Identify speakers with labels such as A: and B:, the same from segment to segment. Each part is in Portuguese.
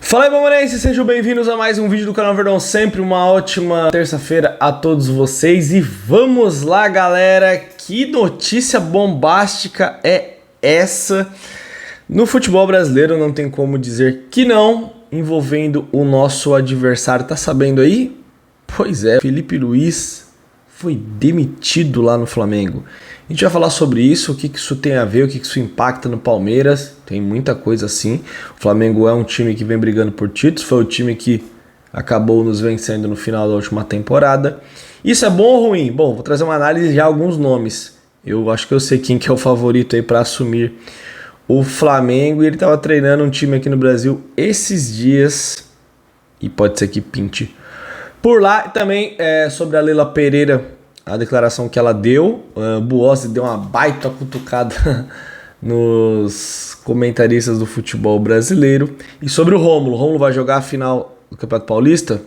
A: Fala aí, palmeirenses, sejam bem-vindos a mais um vídeo do canal Verdão Sempre. Uma ótima terça-feira a todos vocês. E vamos lá, galera, que notícia bombástica é essa? No futebol brasileiro não tem como dizer que não, envolvendo o nosso adversário. Tá sabendo aí? Pois é, Felipe Luiz foi demitido lá no Flamengo. A gente vai falar sobre isso, o que isso tem a ver, o que isso impacta no Palmeiras. Tem muita coisa assim. O Flamengo é um time que vem brigando por títulos, foi o time que acabou nos vencendo no final da última temporada. Isso é bom ou ruim? Bom, vou trazer uma análise de alguns nomes. Eu acho que eu sei quem que é o favorito aí para assumir o Flamengo. E ele estava treinando um time aqui no Brasil esses dias e pode ser que pinte por lá. E também sobre a Leila Pereira, a declaração que ela deu. Buozzi deu uma baita cutucada nos comentaristas do futebol brasileiro. E sobre o Rômulo. O Rômulo vai jogar a final do Campeonato Paulista?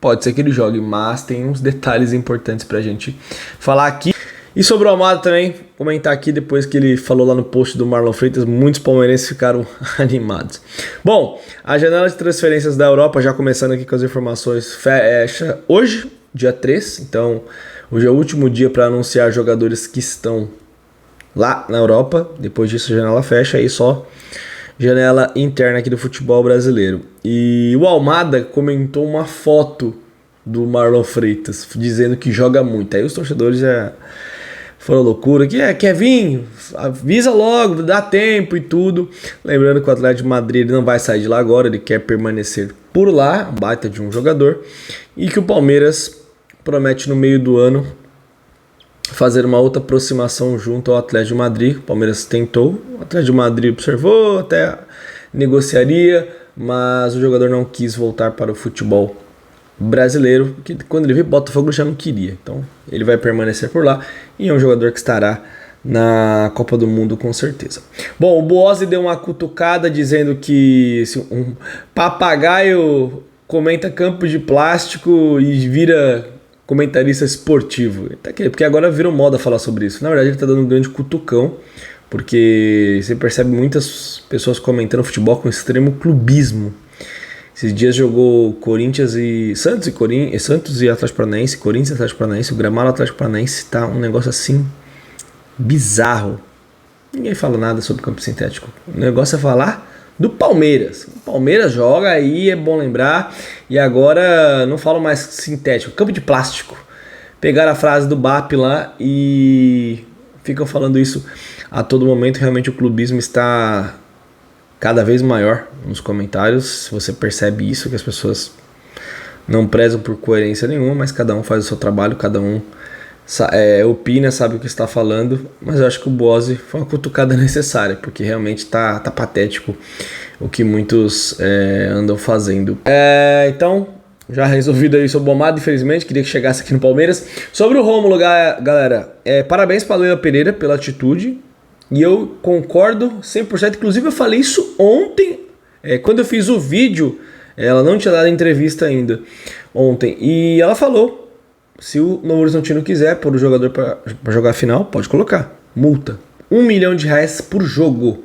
A: Pode ser que ele jogue, mas tem uns detalhes importantes pra gente falar aqui. E sobre o Almada também, comentar aqui depois que ele falou lá no post do Marlon Freitas, muitos palmeirenses ficaram animados. Bom, a janela de transferências da Europa, já começando aqui com as informações, fecha hoje, dia 3, então hoje é o último dia para anunciar jogadores que estão lá na Europa. Depois disso a janela fecha, aí só janela interna aqui do futebol brasileiro. E o Almada comentou uma foto do Marlon Freitas, dizendo que joga muito. Aí os torcedores já foram loucura, que quer vir, avisa logo, dá tempo e tudo. Lembrando que o Atlético de Madrid ele não vai sair de lá agora, ele quer permanecer por lá, um baita de um jogador. E que o Palmeiras promete no meio do ano fazer uma outra aproximação junto ao Atlético de Madrid. O Palmeiras tentou, o Atlético de Madrid observou, até negociaria, mas o jogador não quis voltar para o futebol brasileiro, que quando ele veio Botafogo já não queria. Então ele vai permanecer por lá e é um jogador que estará na Copa do Mundo com certeza. Bom, o Buozzi deu uma cutucada dizendo que assim, um papagaio comenta campo de plástico e vira comentarista esportivo. Porque agora virou moda falar sobre isso. Na verdade ele está dando um grande cutucão, porque você percebe muitas pessoas comentando futebol com extremo clubismo. Esses dias jogou Corinthians e Santos e Atlético Paranaense, Corinthians e Atlético Paranaense, o gramado Atlético Paranaense tá um negócio assim bizarro. Ninguém fala nada sobre campo sintético. O negócio é falar do Palmeiras. O Palmeiras joga aí, é bom lembrar. E agora não falo mais sintético, campo de plástico. Pegaram a frase do BAP lá e ficam falando isso a todo momento. Realmente o clubismo está cada vez maior nos comentários. Você percebe isso, que as pessoas não prezam por coerência nenhuma, mas cada um faz o seu trabalho, cada um opina, sabe o que está falando. Mas eu acho que o Buozzi foi uma cutucada necessária, porque realmente tá patético o que muitos andam fazendo. Então, já resolvido aí sobre o Almada, infelizmente, queria que chegasse aqui no Palmeiras. Sobre o Rômulo, galera, parabéns para a Leila Pereira pela atitude. E eu concordo 100%, inclusive eu falei isso ontem, quando eu fiz o vídeo, ela não tinha dado entrevista ainda ontem, e ela falou, se o Novo Horizontino quiser pôr o jogador para jogar a final, pode colocar, multa, R$1 milhão por jogo.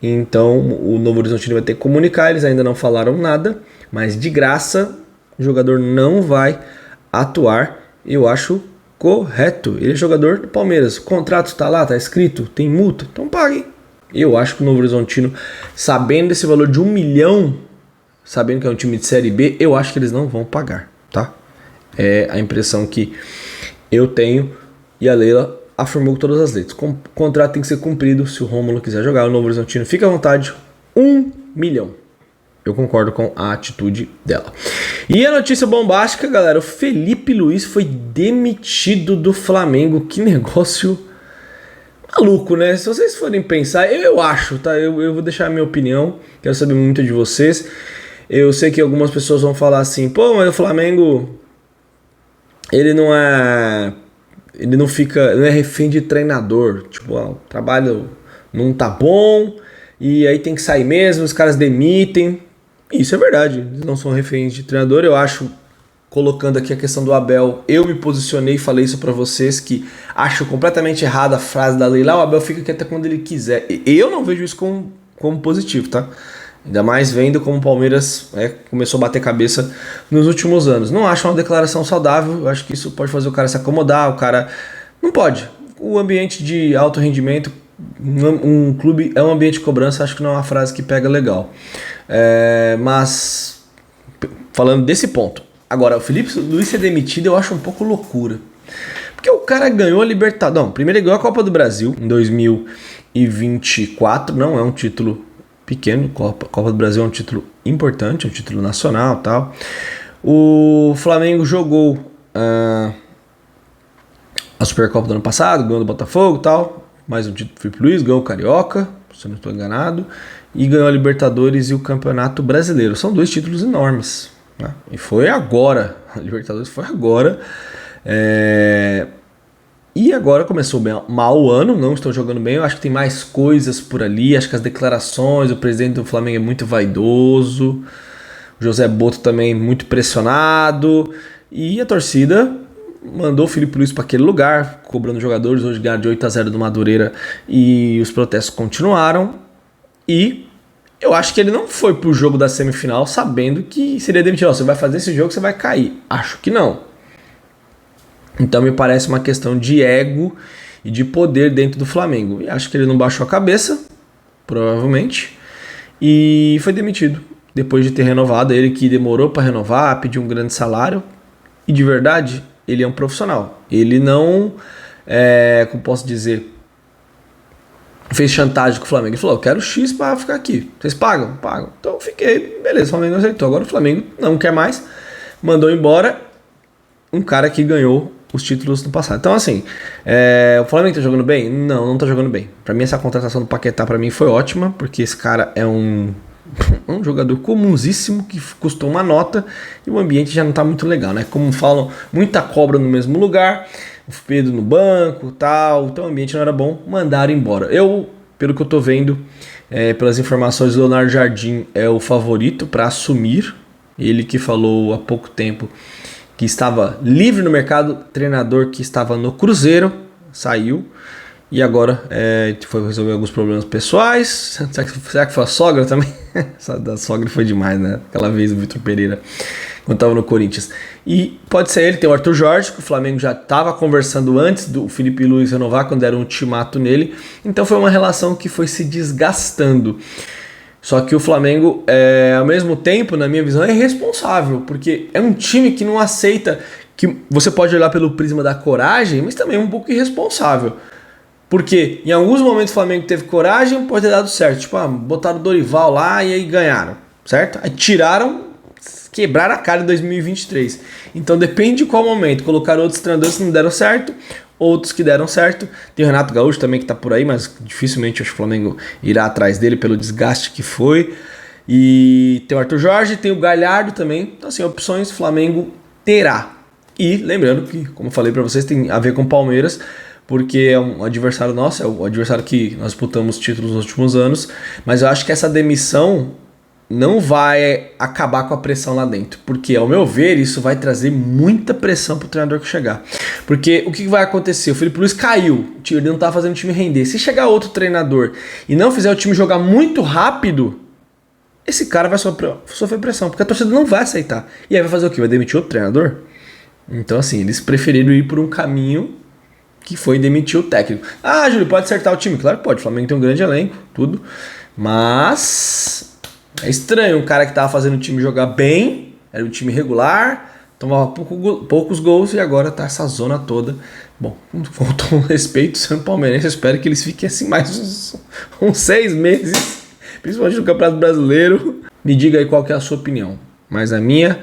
A: Então o Novo Horizontino vai ter que comunicar, eles ainda não falaram nada, mas de graça o jogador não vai atuar, eu acho correto, ele é jogador do Palmeiras, o contrato está lá, está escrito, tem multa, então pague. Eu acho que o Novo Horizontino, sabendo desse valor de R$1 milhão, sabendo que é um time de Série B, eu acho que eles não vão pagar, tá? É a impressão que eu tenho, e a Leila afirmou com todas as letras. O contrato tem que ser cumprido, se o Rômulo quiser jogar, o Novo Horizontino fica à vontade, R$1 milhão. Eu concordo com a atitude dela. E a notícia bombástica, galera, o Felipe Luiz foi demitido do Flamengo. Que negócio maluco, né? Se vocês forem pensar, eu acho, tá? Eu vou deixar a minha opinião, quero saber muito de vocês. Eu sei que algumas pessoas vão falar assim, pô, mas o Flamengo, ele não é refém de treinador. Tipo, o trabalho não tá bom, e aí tem que sair mesmo, os caras demitem. Isso é verdade, eles não são reféns de treinador. Eu acho, colocando aqui a questão do Abel, eu me posicionei e falei isso pra vocês, que acho completamente errada a frase da Leila, o Abel fica aqui até quando ele quiser. Eu não vejo isso como positivo, tá? Ainda mais vendo como o Palmeiras começou a bater cabeça nos últimos anos. Não acho uma declaração saudável, eu acho que isso pode fazer o cara se acomodar, o cara... Não pode. O ambiente de alto rendimento, um clube é um ambiente de cobrança, acho que não é uma frase que pega legal. Mas, falando desse ponto, agora, o Felipe Luiz ser demitido eu acho um pouco loucura. Porque o cara ganhou a Libertadores. Não, primeiro ele ganhou a Copa do Brasil em 2024, não é um título pequeno, Copa do Brasil é um título importante, é um título nacional e tal. O Flamengo jogou a Supercopa do ano passado, ganhou do Botafogo e tal, mais um título do Felipe Luiz, ganhou o Carioca, se eu não estou enganado, e ganhou a Libertadores e o Campeonato Brasileiro. São 2 títulos enormes, né? E foi agora, a Libertadores foi agora. E agora começou mal o ano, não estou jogando bem, eu acho que tem mais coisas por ali, acho que as declarações, o presidente do Flamengo é muito vaidoso, o José Botto também muito pressionado, e a torcida mandou o Felipe Luiz para aquele lugar, cobrando jogadores, hoje ganharam de 8-0 do Madureira e os protestos continuaram, e eu acho que ele não foi pro jogo da semifinal sabendo que seria demitido, você vai fazer esse jogo, você vai cair, acho que não. Então me parece uma questão de ego e de poder dentro do Flamengo. E acho que ele não baixou a cabeça, provavelmente, e foi demitido. Depois de ter renovado, ele que demorou para renovar, pediu um grande salário. E de verdade, ele é um profissional. Ele não, como posso dizer, fez chantagem com o Flamengo. Ele falou, eu quero X para ficar aqui. Vocês pagam? Pagam. Então eu fiquei, beleza, o Flamengo aceitou. Agora o Flamengo não quer mais, mandou embora um cara que ganhou os títulos no passado. Então assim, o Flamengo tá jogando bem? Não tá jogando bem. Pra mim essa contratação do Paquetá pra mim foi ótima, porque esse cara é um jogador comunsíssimo que custou uma nota e o ambiente já não tá muito legal, né? Como falam, muita cobra no mesmo lugar, o Pedro no banco, tal, então o ambiente não era bom, mandaram embora. Pelo que eu tô vendo, pelas informações, o Leonardo Jardim é o favorito para assumir, ele que falou há pouco tempo que estava livre no mercado, treinador que estava no Cruzeiro, saiu e agora foi resolver alguns problemas pessoais. Será que foi a sogra também? Essa da sogra foi demais, né? Aquela vez o Vitor Pereira, quando estava no Corinthians. E pode ser ele, tem o Arthur Jorge, que o Flamengo já estava conversando antes do Felipe Luiz renovar, quando era um ultimato nele. Então foi uma relação que foi se desgastando. Só que o Flamengo, ao mesmo tempo, na minha visão, é irresponsável, porque é um time que não aceita, que você pode olhar pelo prisma da coragem, mas também é um pouco irresponsável. Porque em alguns momentos o Flamengo teve coragem, pode ter dado certo. Tipo, botaram o Dorival lá e aí ganharam, certo? Aí tiraram, quebraram a cara em 2023. Então depende de qual momento. Colocaram outros treinadores que não deram certo, outros que deram certo. Tem o Renato Gaúcho também que tá por aí, mas dificilmente acho que o Flamengo irá atrás dele pelo desgaste que foi. E tem o Arthur Jorge, tem o Galhardo também. Então assim, opções o Flamengo terá. E lembrando que, como eu falei para vocês, tem a ver com o Palmeiras, porque é um adversário nosso, é o adversário que nós disputamos títulos nos últimos anos, mas eu acho que essa demissão não vai acabar com a pressão lá dentro, porque ao meu ver isso vai trazer muita pressão pro treinador que chegar, porque o que vai acontecer? O Felipe Luiz caiu, ele não tá fazendo o time render, se chegar outro treinador e não fizer o time jogar muito rápido, esse cara vai sofrer pressão, porque a torcida não vai aceitar, e aí vai fazer o quê? Vai demitir outro treinador? Então assim, eles preferiram ir por um caminho que foi demitir o técnico. Ah, Júlio, pode acertar o time? Claro que pode, o Flamengo tem um grande elenco, tudo. Mas é estranho um cara que tava fazendo o time jogar bem, era um time regular, tomava poucos gols e agora tá essa zona toda. Bom, faltou um respeito sendo palmeirense, eu espero que eles fiquem assim mais uns 6 meses, principalmente no Campeonato Brasileiro. Me diga aí qual que é a sua opinião. Mas a minha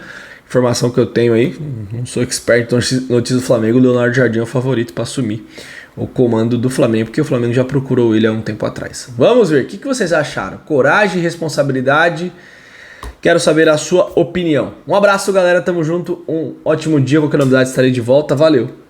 A: informação que eu tenho aí, não sou expert em notícias do Flamengo, o Leonardo Jardim é o favorito para assumir o comando do Flamengo, porque o Flamengo já procurou ele há um tempo atrás. Vamos ver, o que vocês acharam? Coragem, responsabilidade? Quero saber a sua opinião. Um abraço, galera, tamo junto, um ótimo dia, qualquer novidade estarei de volta, valeu!